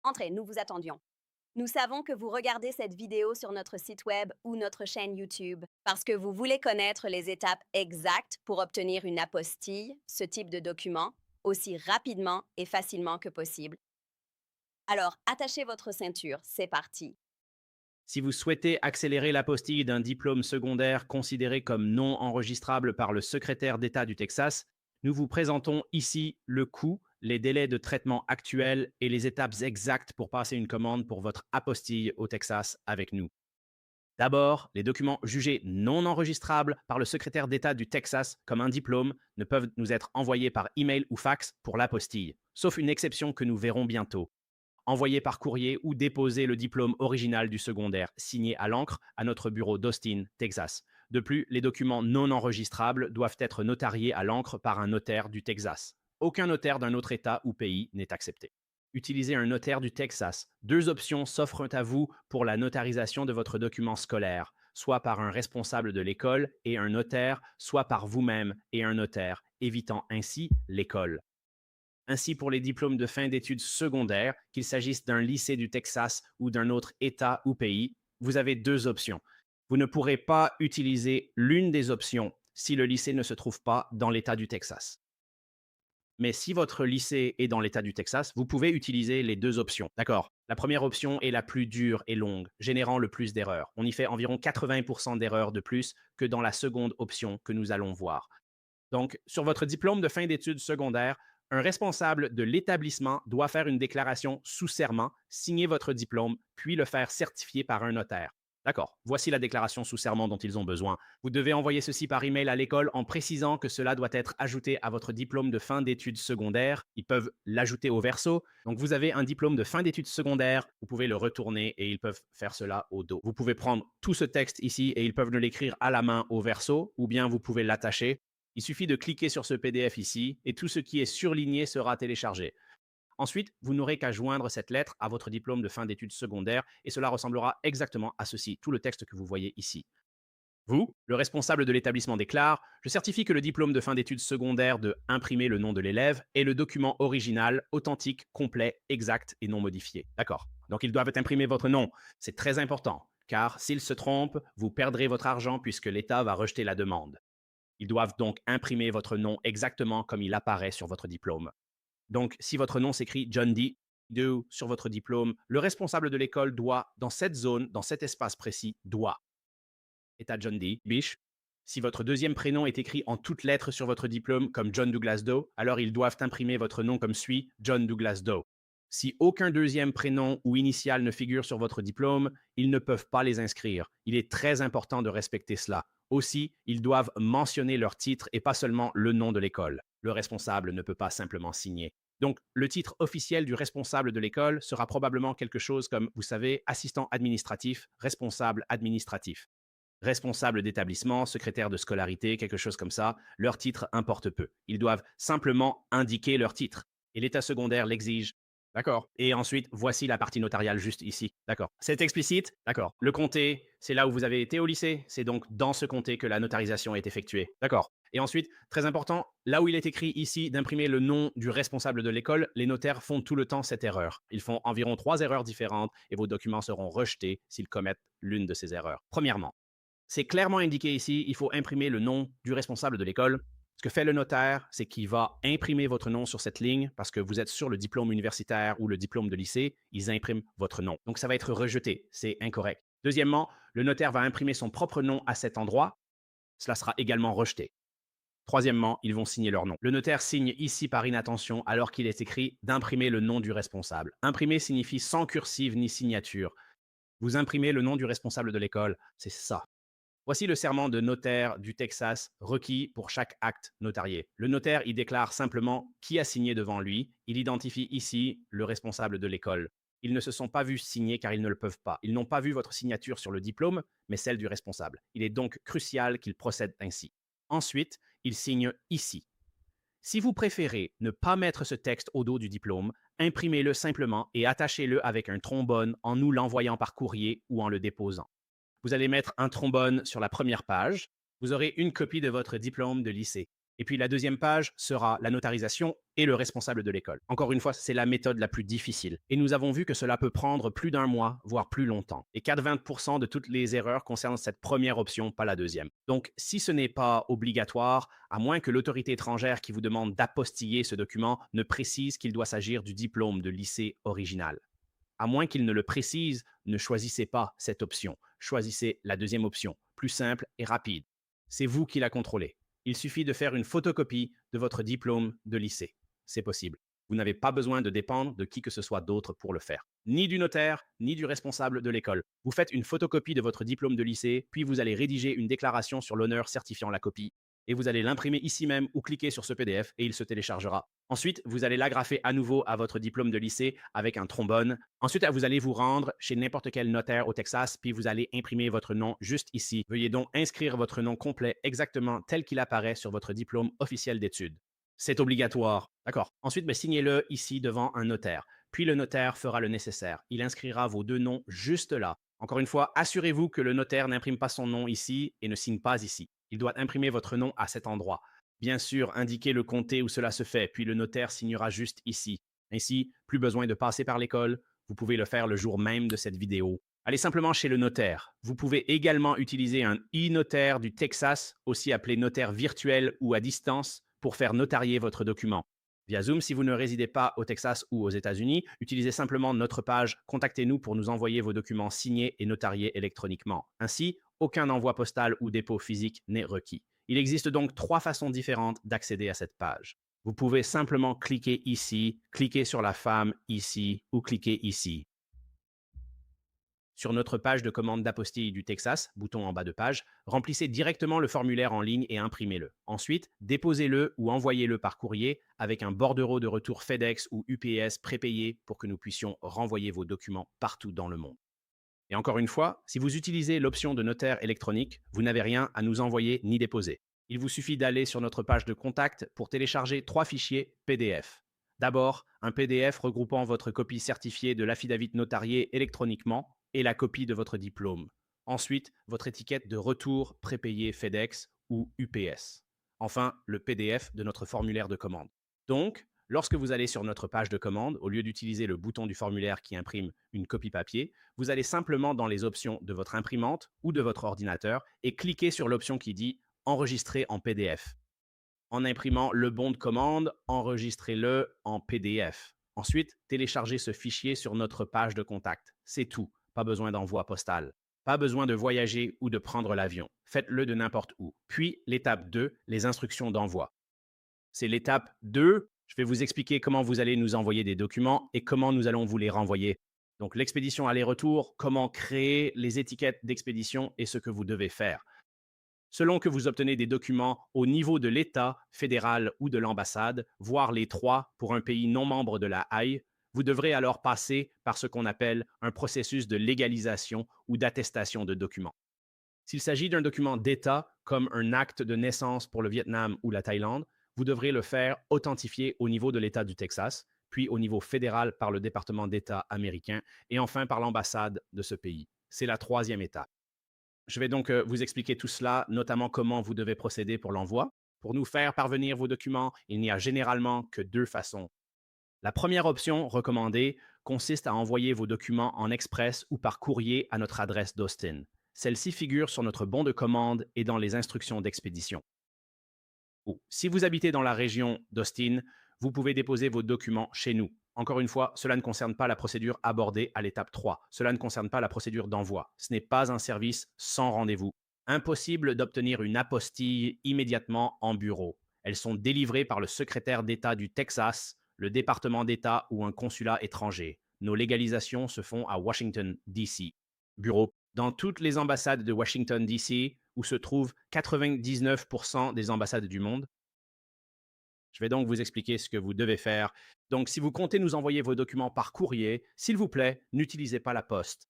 Entrez, nous vous attendions. Nous savons que vous regardez cette vidéo sur notre site web ou notre chaîne YouTube parce que vous voulez connaître les étapes exactes pour obtenir une apostille, ce type de document, aussi rapidement et facilement que possible. Alors, attachez votre ceinture, c'est parti. Si vous souhaitez accélérer l'apostille d'un diplôme secondaire considéré comme non enregistrable par le secrétaire d'État du Texas, nous vous présentons ici le coût, les délais de traitement actuels et les étapes exactes pour passer une commande pour votre apostille au Texas avec nous. D'abord, les documents jugés non enregistrables par le secrétaire d'État du Texas comme un diplôme ne peuvent nous être envoyés par email ou fax pour l'apostille, sauf une exception que nous verrons bientôt. Envoyer par courrier ou déposer le diplôme original du secondaire signé à l'encre à notre bureau d'Austin, Texas. De plus, les documents non enregistrables doivent être notariés à l'encre par un notaire du Texas. Aucun notaire d'un autre État ou pays n'est accepté. Utilisez un notaire du Texas. Deux options s'offrent à vous pour la notarisation de votre document scolaire, soit par un responsable de l'école et un notaire, soit par vous-même et un notaire, évitant ainsi l'école. Ainsi, pour les diplômes de fin d'études secondaires, qu'il s'agisse d'un lycée du Texas ou d'un autre État ou pays, vous avez deux options. Vous ne pourrez pas utiliser l'une des options si le lycée ne se trouve pas dans l'État du Texas. Mais si votre lycée est dans l'État du Texas, vous pouvez utiliser les deux options. D'accord. La première option est la plus dure et longue, générant le plus d'erreurs. On y fait environ 80% d'erreurs de plus que dans la seconde option que nous allons voir. Donc, sur votre diplôme de fin d'études secondaires, un responsable de l'établissement doit faire une déclaration sous serment, signer votre diplôme, puis le faire certifier par un notaire. D'accord, voici la déclaration sous serment dont ils ont besoin. Vous devez envoyer ceci par email à l'école en précisant que cela doit être ajouté à votre diplôme de fin d'études secondaires. Ils peuvent l'ajouter au verso. Donc, vous avez un diplôme de fin d'études secondaires, vous pouvez le retourner et ils peuvent faire cela au dos. Vous pouvez prendre tout ce texte ici et ils peuvent l'écrire à la main au verso ou bien vous pouvez l'attacher. Il suffit de cliquer sur ce PDF ici et tout ce qui est surligné sera téléchargé. Ensuite, vous n'aurez qu'à joindre cette lettre à votre diplôme de fin d'études secondaires et cela ressemblera exactement à ceci, tout le texte que vous voyez ici. Vous, le responsable de l'établissement déclare, je certifie que le diplôme de fin d'études secondaires de imprimer le nom de l'élève est le document original, authentique, complet, exact et non modifié. D'accord. Donc ils doivent imprimer votre nom. C'est très important, car s'ils se trompent, vous perdrez votre argent puisque l'État va rejeter la demande. Ils doivent donc imprimer votre nom exactement comme il apparaît sur votre diplôme. Donc, si votre nom s'écrit John Doe sur votre diplôme, le responsable de l'école doit, dans cette zone, dans cet espace précis, doit. Et à John Bish. Si votre deuxième prénom est écrit en toutes lettres sur votre diplôme comme John Douglas Doe, alors ils doivent imprimer votre nom comme suit, John Douglas Doe. Si aucun deuxième prénom ou initiale ne figure sur votre diplôme, ils ne peuvent pas les inscrire. Il est très important de respecter cela. Aussi, ils doivent mentionner leur titre et pas seulement le nom de l'école. Le responsable ne peut pas simplement signer. Donc, le titre officiel du responsable de l'école sera probablement quelque chose comme, vous savez, assistant administratif, responsable administratif. Responsable d'établissement, secrétaire de scolarité, quelque chose comme ça, leur titre importe peu. Ils doivent simplement indiquer leur titre. Et l'État secondaire l'exige. D'accord. Et ensuite, voici la partie notariale juste ici. D'accord. C'est explicite. D'accord. Le comté, c'est là où vous avez été au lycée. C'est donc dans ce comté que la notarisation est effectuée. D'accord. Et ensuite, très important, là où il est écrit ici d'imprimer le nom du responsable de l'école, les notaires font tout le temps cette erreur. Ils font environ 3 erreurs différentes et vos documents seront rejetés s'ils commettent l'une de ces erreurs. Premièrement, c'est clairement indiqué ici, il faut imprimer le nom du responsable de l'école. Ce que fait le notaire, c'est qu'il va imprimer votre nom sur cette ligne parce que vous êtes sur le diplôme universitaire ou le diplôme de lycée, ils impriment votre nom. Donc ça va être rejeté, c'est incorrect. Deuxièmement, le notaire va imprimer son propre nom à cet endroit, cela sera également rejeté. Troisièmement, ils vont signer leur nom. Le notaire signe ici par inattention alors qu'il est écrit d'imprimer le nom du responsable. Imprimer signifie sans cursive ni signature. Vous imprimez le nom du responsable de l'école, c'est ça. Voici le serment de notaire du Texas requis pour chaque acte notarié. Le notaire y déclare simplement qui a signé devant lui. Il identifie ici le responsable de l'école. Ils ne se sont pas vus signer car ils ne le peuvent pas. Ils n'ont pas vu votre signature sur le diplôme, mais celle du responsable. Il est donc crucial qu'ils procèdent ainsi. Ensuite, ils signent ici. Si vous préférez ne pas mettre ce texte au dos du diplôme, imprimez-le simplement et attachez-le avec un trombone en nous l'envoyant par courrier ou en le déposant. Vous allez mettre un trombone sur la première page. Vous aurez une copie de votre diplôme de lycée. Et puis la deuxième page sera la notarisation et le responsable de l'école. Encore une fois, c'est la méthode la plus difficile. Et nous avons vu que cela peut prendre plus d'un mois, voire plus longtemps. Et 80% de toutes les erreurs concernent cette première option, pas la deuxième. Donc, si ce n'est pas obligatoire, à moins que l'autorité étrangère qui vous demande d'apostiller ce document ne précise qu'il doit s'agir du diplôme de lycée original. À moins qu'il ne le précise, ne choisissez pas cette option. Choisissez la deuxième option, plus simple et rapide. C'est vous qui la contrôlez. Il suffit de faire une photocopie de votre diplôme de lycée. C'est possible. Vous n'avez pas besoin de dépendre de qui que ce soit d'autre pour le faire. Ni du notaire, ni du responsable de l'école. Vous faites une photocopie de votre diplôme de lycée, puis vous allez rédiger une déclaration sur l'honneur certifiant la copie. Et vous allez l'imprimer ici même ou cliquer sur ce PDF et il se téléchargera. Ensuite, vous allez l'agrafer à nouveau à votre diplôme de lycée avec un trombone. Ensuite, vous allez vous rendre chez n'importe quel notaire au Texas, puis vous allez imprimer votre nom juste ici. Veuillez donc inscrire votre nom complet exactement tel qu'il apparaît sur votre diplôme officiel d'études. C'est obligatoire. D'accord. Ensuite, signez-le ici devant un notaire. Puis le notaire fera le nécessaire. Il inscrira vos deux noms juste là. Encore une fois, assurez-vous que le notaire n'imprime pas son nom ici et ne signe pas ici. Il doit imprimer votre nom à cet endroit. Bien sûr, indiquez le comté où cela se fait, puis le notaire signera juste ici. Ainsi, plus besoin de passer par l'école, vous pouvez le faire le jour même de cette vidéo. Allez simplement chez le notaire. Vous pouvez également utiliser un e-notaire du Texas, aussi appelé notaire virtuel ou à distance, pour faire notarier votre document. Via Zoom, si vous ne résidez pas au Texas ou aux États-Unis, utilisez simplement notre page Contactez-nous pour nous envoyer vos documents signés et notariés électroniquement. Ainsi, aucun envoi postal ou dépôt physique n'est requis. Il existe donc 3 façons différentes d'accéder à cette page. Vous pouvez simplement cliquer ici, cliquer sur la femme ici ou cliquer ici. Sur notre page de commande d'apostille du Texas, bouton en bas de page, remplissez directement le formulaire en ligne et imprimez-le. Ensuite, déposez-le ou envoyez-le par courrier avec un bordereau de retour FedEx ou UPS prépayé pour que nous puissions renvoyer vos documents partout dans le monde. Et encore une fois, si vous utilisez l'option de notaire électronique, vous n'avez rien à nous envoyer ni déposer. Il vous suffit d'aller sur notre page de contact pour télécharger 3 fichiers PDF. D'abord, un PDF regroupant votre copie certifiée de l'affidavit notarié électroniquement et la copie de votre diplôme. Ensuite, votre étiquette de retour prépayé FedEx ou UPS. Enfin, le PDF de notre formulaire de commande. Donc, lorsque vous allez sur notre page de commande, au lieu d'utiliser le bouton du formulaire qui imprime une copie papier, vous allez simplement dans les options de votre imprimante ou de votre ordinateur et cliquer sur l'option qui dit Enregistrer en PDF. En imprimant le bon de commande, enregistrez-le en PDF. Ensuite, téléchargez ce fichier sur notre page de contact. C'est tout. Pas besoin d'envoi postal. Pas besoin de voyager ou de prendre l'avion. Faites-le de n'importe où. Puis, l'étape 2, les instructions d'envoi. C'est l'étape 2. Je vais vous expliquer comment vous allez nous envoyer des documents et comment nous allons vous les renvoyer. Donc, l'expédition aller-retour, comment créer les étiquettes d'expédition et ce que vous devez faire. Selon que vous obtenez des documents au niveau de l'État, fédéral ou de l'ambassade, voire les trois pour un pays non membre de la HAI, vous devrez alors passer par ce qu'on appelle un processus de légalisation ou d'attestation de documents. S'il s'agit d'un document d'État, comme un acte de naissance pour le Vietnam ou la Thaïlande, vous devrez le faire authentifier au niveau de l'État du Texas, puis au niveau fédéral par le département d'État américain et enfin par l'ambassade de ce pays. C'est la troisième étape. Je vais donc vous expliquer tout cela, notamment comment vous devez procéder pour l'envoi. Pour nous faire parvenir vos documents, il n'y a généralement que 2 façons. La première option recommandée consiste à envoyer vos documents en express ou par courrier à notre adresse d'Austin. Celle-ci figure sur notre bon de commande et dans les instructions d'expédition. Ou, si vous habitez dans la région d'Austin, vous pouvez déposer vos documents chez nous. Encore une fois, cela ne concerne pas la procédure abordée à l'étape 3. Cela ne concerne pas la procédure d'envoi. Ce n'est pas un service sans rendez-vous. Impossible d'obtenir une apostille immédiatement en bureau. Elles sont délivrées par le secrétaire d'État du Texas, le département d'État ou un consulat étranger. Nos légalisations se font à Washington, D.C. Bureau. Dans toutes les ambassades de Washington, D.C., où se trouvent 99% des ambassades du monde, je vais donc vous expliquer ce que vous devez faire. Donc, si vous comptez nous envoyer vos documents par courrier, s'il vous plaît, n'utilisez pas la poste.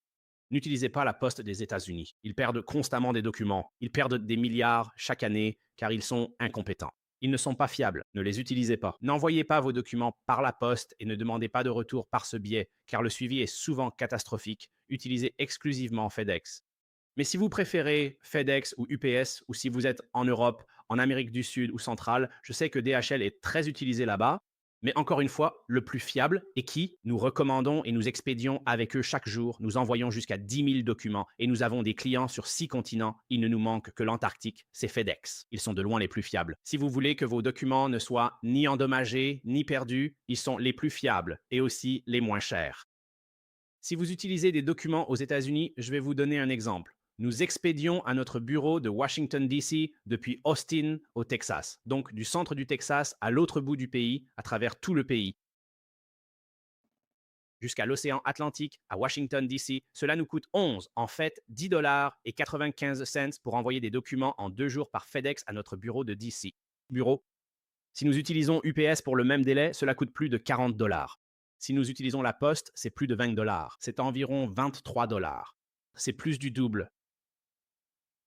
N'utilisez pas la poste des États-Unis. Ils perdent constamment des documents. Ils perdent des milliards chaque année car ils sont incompétents. Ils ne sont pas fiables. Ne les utilisez pas. N'envoyez pas vos documents par la poste et ne demandez pas de retour par ce biais car le suivi est souvent catastrophique. Utilisez exclusivement FedEx. Mais si vous préférez FedEx ou UPS ou si vous êtes en Europe, en Amérique du Sud ou centrale. Je sais que DHL est très utilisé là-bas, mais encore une fois, le plus fiable et qui nous recommandons et nous expédions avec eux chaque jour. Nous envoyons jusqu'à 10 000 documents et nous avons des clients sur 6 continents. Il ne nous manque que l'Antarctique, c'est FedEx. Ils sont de loin les plus fiables. Si vous voulez que vos documents ne soient ni endommagés ni perdus, ils sont les plus fiables et aussi les moins chers. Si vous utilisez des documents aux États-Unis, je vais vous donner un exemple. Nous expédions à notre bureau de Washington, D.C. depuis Austin, au Texas, donc du centre du Texas à l'autre bout du pays, à travers tout le pays, jusqu'à l'océan Atlantique, à Washington, D.C. Cela nous coûte 11, en fait 10 dollars et 95 cents pour envoyer des documents en 2 jours par FedEx à notre bureau de D.C. Bureau. Si nous utilisons UPS pour le même délai, cela coûte plus de 40 dollars. Si nous utilisons la Poste, c'est plus de 20 dollars. C'est environ 23 dollars. C'est plus du double.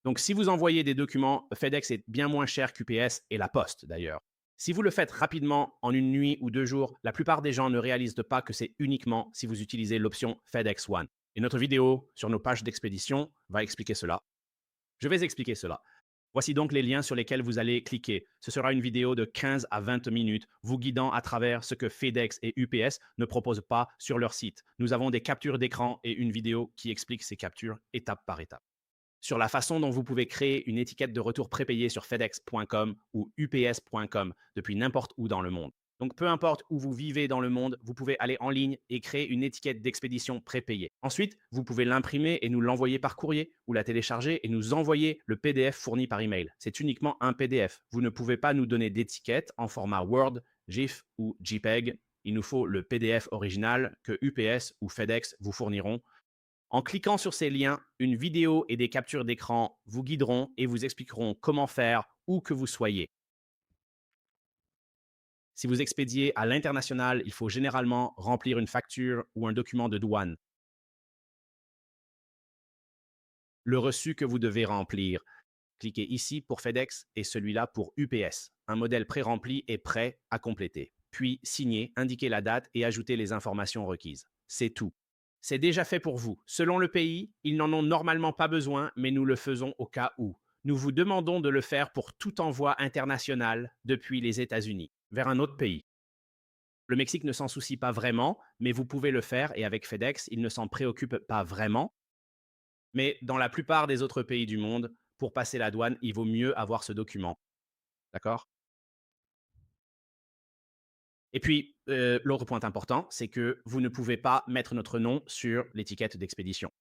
Donc, si vous envoyez des documents, FedEx est bien moins cher qu'UPS et la Poste d'ailleurs. Si vous le faites rapidement en une nuit ou 2 jours, la plupart des gens ne réalisent pas que c'est uniquement si vous utilisez l'option FedEx One. Et notre vidéo sur nos pages d'expédition va expliquer cela. Je vais expliquer cela. Voici donc les liens sur lesquels vous allez cliquer. Ce sera une vidéo de 15 à 20 minutes vous guidant à travers ce que FedEx et UPS ne proposent pas sur leur site. Nous avons des captures d'écran et une vidéo qui explique ces captures étape par étape. Sur la façon dont vous pouvez créer une étiquette de retour prépayée sur fedex.com ou ups.com depuis n'importe où dans le monde. Donc, peu importe où vous vivez dans le monde, vous pouvez aller en ligne et créer une étiquette d'expédition prépayée. Ensuite, vous pouvez l'imprimer et nous l'envoyer par courrier ou la télécharger et nous envoyer le PDF fourni par email. C'est uniquement un PDF. Vous ne pouvez pas nous donner d'étiquette en format Word, GIF ou JPEG. Il nous faut le PDF original que UPS ou FedEx vous fourniront. En cliquant sur ces liens, une vidéo et des captures d'écran vous guideront et vous expliqueront comment faire où que vous soyez. Si vous expédiez à l'international, il faut généralement remplir une facture ou un document de douane. Le reçu que vous devez remplir. Cliquez ici pour FedEx et celui-là pour UPS. Un modèle pré-rempli est prêt à compléter. Puis signez, indiquez la date et ajoutez les informations requises. C'est tout. C'est déjà fait pour vous. Selon le pays, ils n'en ont normalement pas besoin, mais nous le faisons au cas où. Nous vous demandons de le faire pour tout envoi international depuis les États-Unis vers un autre pays. Le Mexique ne s'en soucie pas vraiment, mais vous pouvez le faire et avec FedEx, ils ne s'en préoccupent pas vraiment. Mais dans la plupart des autres pays du monde, pour passer la douane, il vaut mieux avoir ce document. D'accord? Et puis, l'autre point important, c'est que vous ne pouvez pas mettre notre nom sur l'étiquette d'expédition.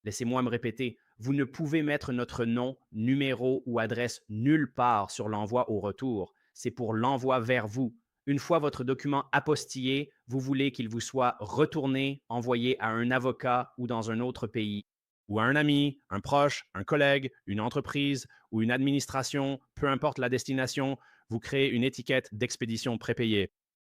Laissez-moi me répéter, vous ne pouvez mettre notre nom, numéro ou adresse nulle part sur l'envoi au retour. C'est pour l'envoi vers vous. Une fois votre document apostillé, vous voulez qu'il vous soit retourné, envoyé à un avocat ou dans un autre pays, ou à un ami, un proche, un collègue, une entreprise ou une administration, peu importe la destination, vous créez une étiquette d'expédition prépayée.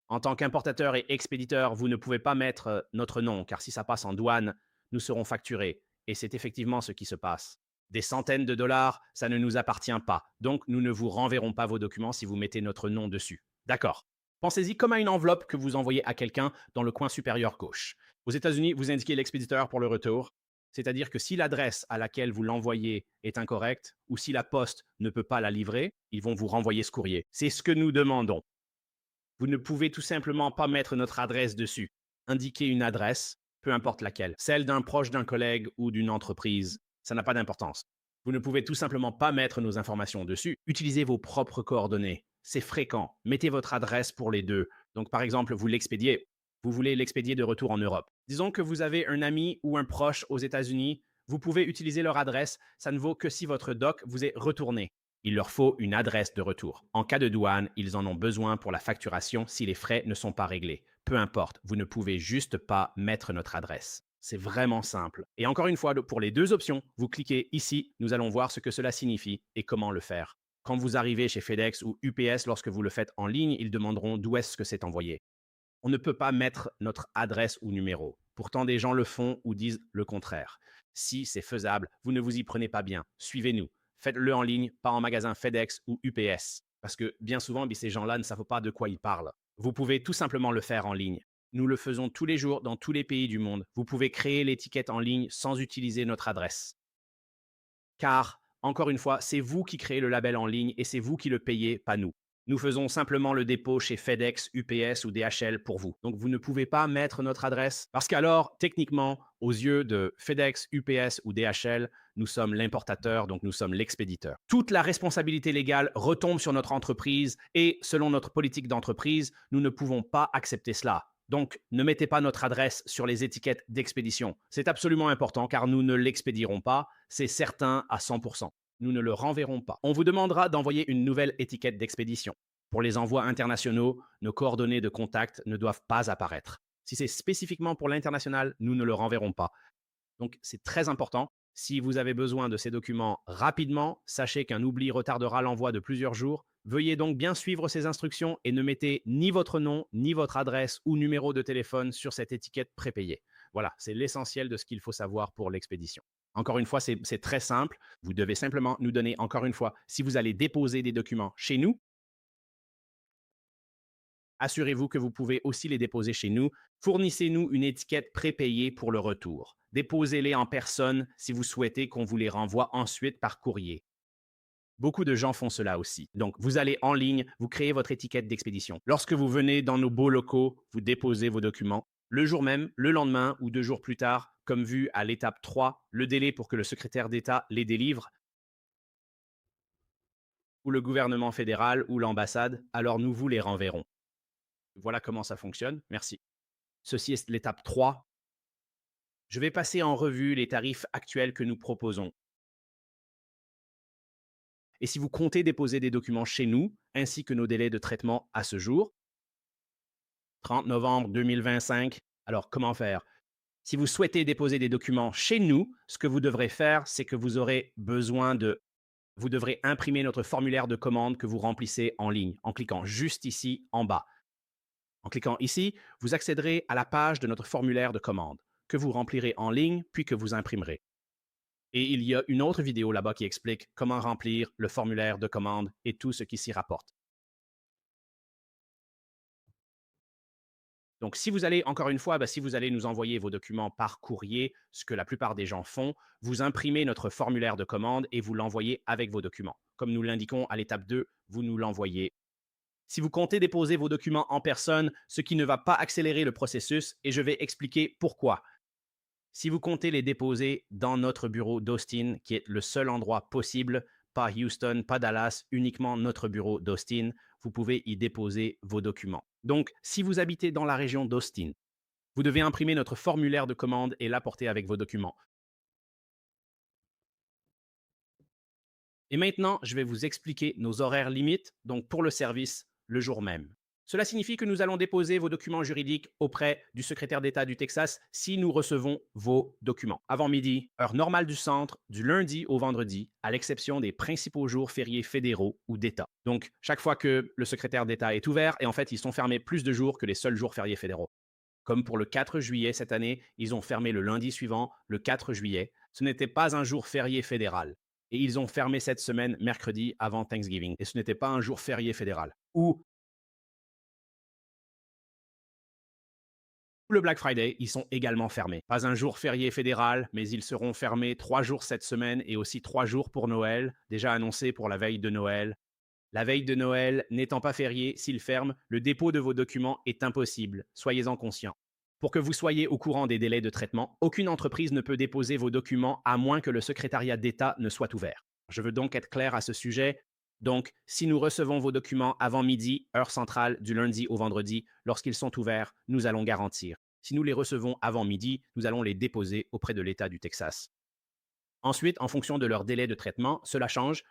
En tant qu'importateur et expéditeur, vous ne pouvez pas mettre notre nom, car si ça passe en douane, nous serons facturés. Et c'est effectivement ce qui se passe. Des centaines de dollars, ça ne nous appartient pas. Donc, nous ne vous renverrons pas vos documents si vous mettez notre nom dessus. D'accord. Pensez-y comme à une enveloppe que vous envoyez à quelqu'un dans le coin supérieur gauche. Aux États-Unis, vous indiquez l'expéditeur pour le retour. C'est-à-dire que si l'adresse à laquelle vous l'envoyez est incorrecte ou si la poste ne peut pas la livrer, ils vont vous renvoyer ce courrier. C'est ce que nous demandons. Vous ne pouvez tout simplement pas mettre notre adresse dessus. Indiquez une adresse, peu importe laquelle, celle d'un proche d'un collègue ou d'une entreprise, ça n'a pas d'importance. Vous ne pouvez tout simplement pas mettre nos informations dessus. Utilisez vos propres coordonnées. C'est fréquent. Mettez votre adresse pour les deux. Donc, par exemple, vous l'expédiez. Vous voulez l'expédier de retour en Europe. Disons que vous avez un ami ou un proche aux États-Unis. Vous pouvez utiliser leur adresse. Ça ne vaut que si votre doc vous est retourné. Il leur faut une adresse de retour. En cas de douane, ils en ont besoin pour la facturation si les frais ne sont pas réglés. Peu importe, vous ne pouvez juste pas mettre notre adresse. C'est vraiment simple. Et encore une fois, pour les deux options, vous cliquez ici, nous allons voir ce que cela signifie et comment le faire. Quand vous arrivez chez FedEx ou UPS, lorsque vous le faites en ligne, ils demanderont d'où est-ce que c'est envoyé. On ne peut pas mettre notre adresse ou numéro. Pourtant, des gens le font ou disent le contraire. Si c'est faisable, vous ne vous y prenez pas bien. Suivez-nous. Faites-le en ligne, pas en magasin FedEx ou UPS. Parce que bien souvent, ces gens-là ne savent pas de quoi ils parlent. Vous pouvez tout simplement le faire en ligne. Nous le faisons tous les jours dans tous les pays du monde. Vous pouvez créer l'étiquette en ligne sans utiliser notre adresse. Car Encore une fois, c'est vous qui créez le label en ligne et c'est vous qui le payez, pas nous. Nous faisons simplement le dépôt chez FedEx, UPS ou DHL pour vous. Donc, vous ne pouvez pas mettre notre adresse parce qu'alors, techniquement, aux yeux de FedEx, UPS ou DHL, nous sommes l'importateur, donc nous sommes l'expéditeur. Toute la responsabilité légale retombe sur notre entreprise et selon notre politique d'entreprise, nous ne pouvons pas accepter cela. Donc, ne mettez pas notre adresse sur les étiquettes d'expédition. C'est absolument important car nous ne l'expédierons pas, c'est certain à 100%. Nous ne le renverrons pas. On vous demandera d'envoyer une nouvelle étiquette d'expédition. Pour les envois internationaux, nos coordonnées de contact ne doivent pas apparaître. Si c'est spécifiquement pour l'international, nous ne le renverrons pas. Donc, c'est très important. Si vous avez besoin de ces documents rapidement, sachez qu'un oubli retardera l'envoi de plusieurs jours. Veuillez donc bien suivre ces instructions et ne mettez ni votre nom, ni votre adresse ou numéro de téléphone sur cette étiquette prépayée. Voilà, c'est l'essentiel de ce qu'il faut savoir pour l'expédition. Encore une fois, c'est très simple. Vous devez simplement nous donner, encore une fois, si vous allez déposer des documents chez nous, assurez-vous que vous pouvez aussi les déposer chez nous. Fournissez-nous une étiquette prépayée pour le retour. Déposez-les en personne si vous souhaitez qu'on vous les renvoie ensuite par courrier. Beaucoup de gens font cela aussi. Donc, vous allez en ligne, vous créez votre étiquette d'expédition. Lorsque vous venez dans nos beaux locaux, vous déposez vos documents. Le jour même, le lendemain ou 2 jours plus tard, comme vu à l'étape 3, le délai pour que le secrétaire d'État les délivre, ou le gouvernement fédéral ou l'ambassade, alors nous vous les renverrons. Voilà comment ça fonctionne. Merci. Ceci est l'étape 3. Je vais passer en revue les tarifs actuels que nous proposons. Et si vous comptez déposer des documents chez nous, ainsi que nos délais de traitement à ce jour, 30 novembre 2025, alors comment faire? Si vous souhaitez déposer des documents chez nous, ce que vous devrez faire, c'est que vous aurez besoin de... Vous devrez imprimer notre formulaire de commande que vous remplissez en ligne en cliquant juste ici en bas. En cliquant ici, vous accéderez à la page de notre formulaire de commande que vous remplirez en ligne puis que vous imprimerez. Et il y a une autre vidéo là-bas qui explique comment remplir le formulaire de commande et tout ce qui s'y rapporte. Donc, si vous allez, encore une fois, si vous allez nous envoyer vos documents par courrier, ce que la plupart des gens font, vous imprimez notre formulaire de commande et vous l'envoyez avec vos documents. Comme nous l'indiquons à l'étape 2, vous nous l'envoyez. Si vous comptez déposer vos documents en personne, ce qui ne va pas accélérer le processus, et je vais expliquer pourquoi. Si vous comptez les déposer dans notre bureau d'Austin, qui est le seul endroit possible, pas Houston, pas Dallas, uniquement notre bureau d'Austin, vous pouvez y déposer vos documents. Donc, si vous habitez dans la région d'Austin, vous devez imprimer notre formulaire de commande et l'apporter avec vos documents. Et maintenant, je vais vous expliquer nos horaires limites, donc pour le service, le jour même. Cela signifie que nous allons déposer vos documents juridiques auprès du secrétaire d'État du Texas si nous recevons vos documents. Avant midi, heure normale du centre, du lundi au vendredi, à l'exception des principaux jours fériés fédéraux ou d'État. Donc, chaque fois que le secrétaire d'État est ouvert, et en fait, ils sont fermés plus de jours que les seuls jours fériés fédéraux. Comme pour le 4 juillet cette année, ils ont fermé le lundi suivant, le 4 juillet. Ce n'était pas un jour férié fédéral. Et ils ont fermé cette semaine mercredi avant Thanksgiving. Et ce n'était pas un jour férié fédéral. Ou le Black Friday, ils sont également fermés. Pas un jour férié fédéral, mais ils seront fermés 3 jours cette semaine et aussi 3 jours pour Noël, déjà annoncé pour la veille de Noël. La veille de Noël n'étant pas férié, s'il ferme, le dépôt de vos documents est impossible. Soyez-en conscients. Pour que vous soyez au courant des délais de traitement, aucune entreprise ne peut déposer vos documents à moins que le secrétariat d'État ne soit ouvert. Je veux donc être clair à ce sujet. Donc, si nous recevons vos documents avant midi, heure centrale, du lundi au vendredi, lorsqu'ils sont ouverts, nous allons garantir. Si nous les recevons avant midi, nous allons les déposer auprès de l'État du Texas. Ensuite, en fonction de leur délai de traitement, cela change.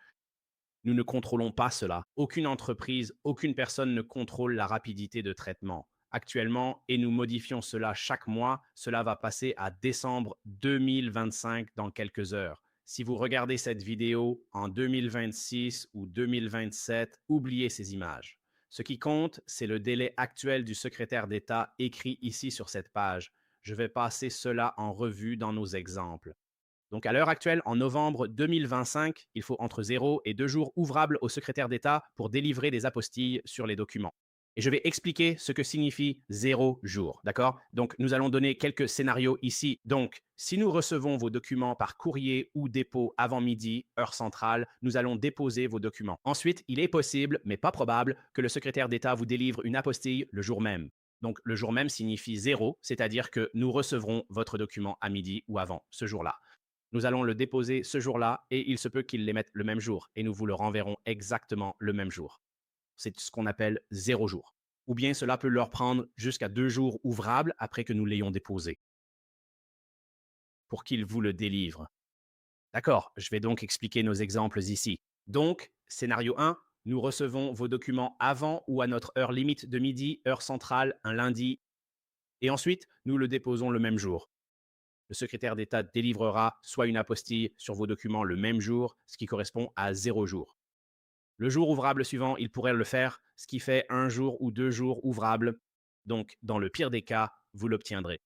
Nous ne contrôlons pas cela. Aucune entreprise, aucune personne ne contrôle la rapidité de traitement. Actuellement, et nous modifions cela chaque mois, cela va passer à décembre 2025 dans quelques heures. Si vous regardez cette vidéo en 2026 ou 2027, oubliez ces images. Ce qui compte, c'est le délai actuel du secrétaire d'État écrit ici sur cette page. Je vais passer cela en revue dans nos exemples. Donc, à l'heure actuelle, en novembre 2025, il faut entre 0 et 2 jours ouvrables au secrétaire d'État pour délivrer des apostilles sur les documents. Et je vais expliquer ce que signifie 0 jour, d'accord? Donc, nous allons donner quelques scénarios ici. Donc, si nous recevons vos documents par courrier ou dépôt avant midi, heure centrale, nous allons déposer vos documents. Ensuite, il est possible, mais pas probable, que le secrétaire d'État vous délivre une apostille le jour même. Donc, le jour même signifie 0, c'est-à-dire que nous recevrons votre document à midi ou avant ce jour-là. Nous allons le déposer ce jour-là et il se peut qu'il l'émette le même jour et nous vous le renverrons exactement le même jour. C'est ce qu'on appelle 0 jour. Ou bien cela peut leur prendre jusqu'à 2 jours ouvrables après que nous l'ayons déposé pour qu'ils vous le délivrent. D'accord, je vais donc expliquer nos exemples ici. Donc, scénario 1, nous recevons vos documents avant ou à notre heure limite de midi, heure centrale, un lundi, et ensuite nous le déposons le même jour. Le secrétaire d'État délivrera soit une apostille sur vos documents le même jour, ce qui correspond à 0 jour. Le jour ouvrable suivant, il pourrait le faire, ce qui fait 1 jour ou 2 jours ouvrables. Donc, dans le pire des cas, vous l'obtiendrez.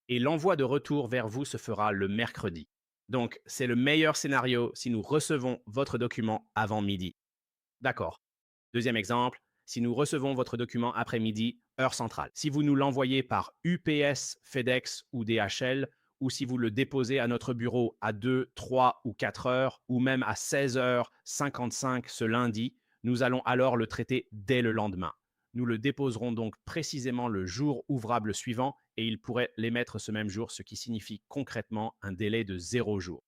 Et l'envoi de retour vers vous se fera le mercredi. Donc, c'est le meilleur scénario si nous recevons votre document avant midi. D'accord. Deuxième exemple, si nous recevons votre document après-midi, heure centrale. Si vous nous l'envoyez par UPS, FedEx ou DHL, ou si vous le déposez à notre bureau à 2, 3 ou 4 heures, ou même à 16h55 ce lundi, nous allons alors le traiter dès le lendemain. Nous le déposerons donc précisément le jour ouvrable suivant et il pourrait l'émettre ce même jour, ce qui signifie concrètement un délai de 0 jour.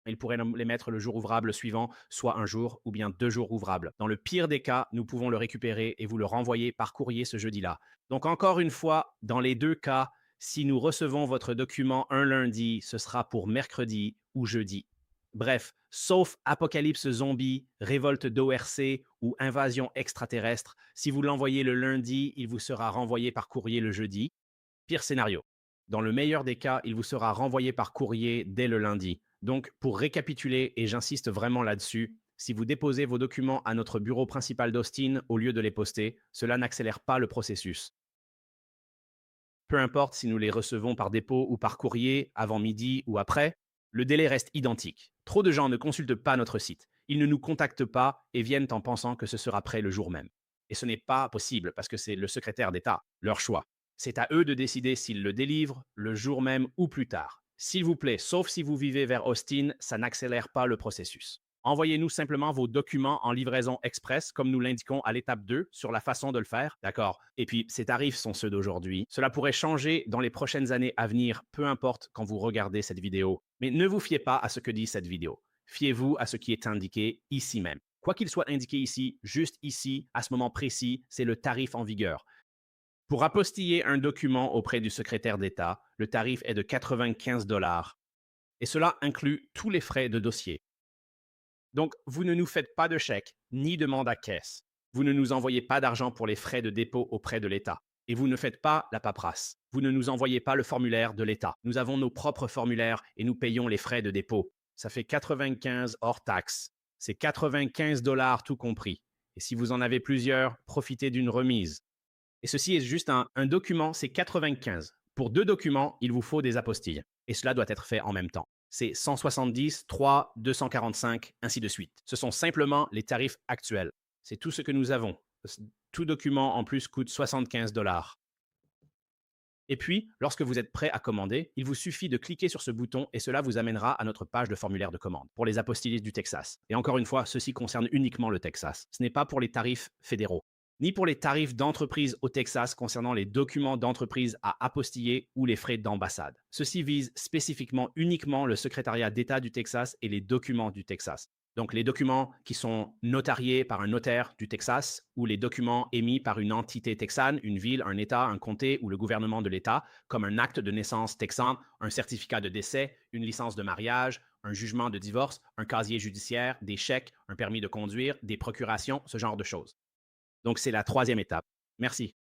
Il pourrait les mettre le jour ouvrable suivant, soit 1 jour ou bien 2 jours ouvrables. Dans le pire des cas, nous pouvons le récupérer et vous le renvoyer par courrier ce jeudi-là. Donc encore une fois, dans les deux cas, si nous recevons votre document un lundi, ce sera pour mercredi ou jeudi. Bref, sauf apocalypse zombie, révolte d'ORC ou invasion extraterrestre, si vous l'envoyez le lundi, il vous sera renvoyé par courrier le jeudi. Pire scénario. Dans le meilleur des cas, il vous sera renvoyé par courrier dès le lundi. Donc, pour récapituler, et j'insiste vraiment là-dessus, si vous déposez vos documents à notre bureau principal d'Austin au lieu de les poster, cela n'accélère pas le processus. Peu importe si nous les recevons par dépôt ou par courrier, avant midi ou après, le délai reste identique. Trop de gens ne consultent pas notre site. Ils ne nous contactent pas et viennent en pensant que ce sera prêt le jour même. Et ce n'est pas possible parce que c'est le secrétaire d'État, leur choix. C'est à eux de décider s'ils le délivrent le jour même ou plus tard. S'il vous plaît, sauf si vous vivez vers Austin, ça n'accélère pas le processus. Envoyez-nous simplement vos documents en livraison express, comme nous l'indiquons à l'étape 2 sur la façon de le faire. D'accord. Et puis, ces tarifs sont ceux d'aujourd'hui. Cela pourrait changer dans les prochaines années à venir, peu importe quand vous regardez cette vidéo. Mais ne vous fiez pas à ce que dit cette vidéo. Fiez-vous à ce qui est indiqué ici même. Quoi qu'il soit indiqué ici, juste ici, à ce moment précis, c'est le tarif en vigueur. Pour apostiller un document auprès du secrétaire d'État, le tarif est de 95 et cela inclut tous les frais de dossier. Donc, vous ne nous faites pas de chèque ni de mandat caisse. Vous ne nous envoyez pas d'argent pour les frais de dépôt auprès de l'État. Et vous ne faites pas la paperasse. Vous ne nous envoyez pas le formulaire de l'État. Nous avons nos propres formulaires et nous payons les frais de dépôt. Ça fait 95 hors taxe. C'est 95 tout compris. Et si vous en avez plusieurs, profitez d'une remise. Et ceci est juste un document, c'est 95. Pour 2 documents, il vous faut des apostilles. Et cela doit être fait en même temps. C'est 170, 3, 245, ainsi de suite. Ce sont simplement les tarifs actuels. C'est tout ce que nous avons. Tout document en plus coûte 75 Et puis, lorsque vous êtes prêt à commander, il vous suffit de cliquer sur ce bouton et cela vous amènera à notre page de formulaire de commande pour les apostillistes du Texas. Et encore une fois, ceci concerne uniquement le Texas. Ce n'est pas pour les tarifs fédéraux, ni pour les tarifs d'entreprise au Texas concernant les documents d'entreprise à apostiller ou les frais d'ambassade. Ceci vise spécifiquement uniquement le secrétariat d'État du Texas et les documents du Texas. Donc les documents qui sont notariés par un notaire du Texas ou les documents émis par une entité texane, une ville, un État, un comté ou le gouvernement de l'État, comme un acte de naissance texan, un certificat de décès, une licence de mariage, un jugement de divorce, un casier judiciaire, des chèques, un permis de conduire, des procurations, ce genre de choses. Donc c'est la troisième étape. Merci.